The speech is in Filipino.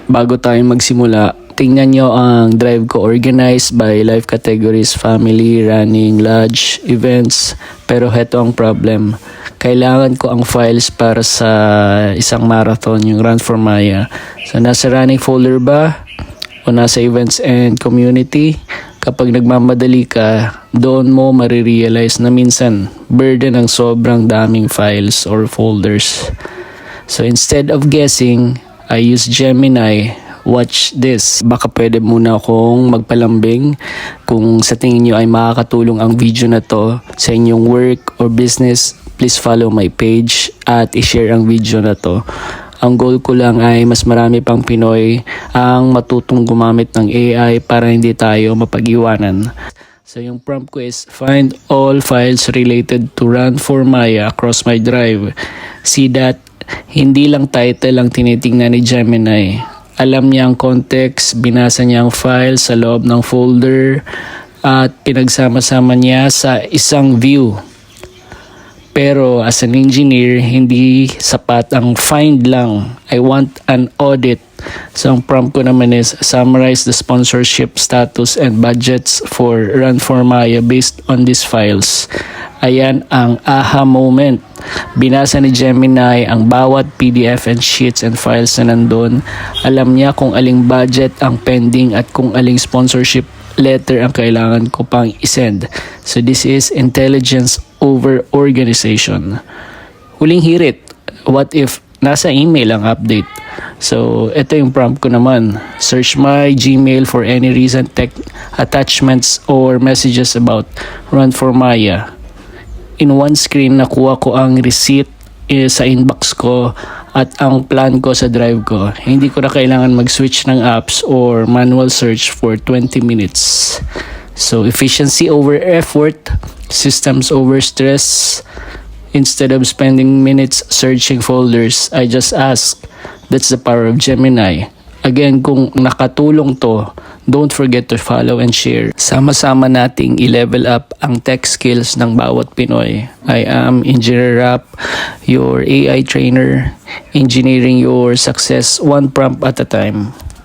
bago tayo magsimula, tingnan nyo ang drive ko organized by life categories, family, running, lodge, events. Pero heto ang problem. Kailangan ko ang files para sa isang marathon, yung Run for Maya. So nasa running folder ba? O nasa events and community? Kapag nagmamadali ka, doon mo marirealize na minsan burden ang sobrang daming files or folders. So instead of guessing, I use Gemini. Watch this. Baka pwede muna akong magpalambing kung sa tingin nyo ay makakatulong ang video na to sa inyong work or business. Please follow my page at i-share ang video na to. Ang goal ko lang ay mas marami pang Pinoy ang matutong gumamit ng AI para hindi tayo mapag-iwanan. So yung prompt ko is find all files related to Run for Maya across my drive. See that? Hindi lang title ang tinitingnan ni Gemini. Alam niya ang context, binasa niya ang file sa loob ng folder at pinagsama-sama niya sa isang view. Pero as an engineer, hindi sapat ang find lang. I want an audit. So ang prompt ko naman is summarize the sponsorship status and budgets for Run for Maya based on these files. Ayan ang aha moment. Binasa ni Gemini ang bawat PDF and sheets and files na nandun. Alam niya kung aling budget ang pending at kung aling sponsorship letter ang kailangan ko pang isend. So this is intelligence over organization. Huling hirit, what if nasa email ang update? So ito yung prompt ko naman. Search my Gmail for any recent tech attachments or messages about Run for Maya. In one screen, nakuha ko ang receipt sa inbox ko at ang plan ko sa drive ko. Hindi ko na kailangan mag-switch ng apps or manual search for 20 minutes. So, efficiency over effort, systems over stress. Instead of spending minutes searching folders, I just ask. That's the power of Gemini. Again, kung nakatulong to, don't forget to follow and share. Sama-sama nating i-level up ang tech skills ng bawat Pinoy. I am Engineer Rap, your AI trainer, engineering your success one prompt at a time.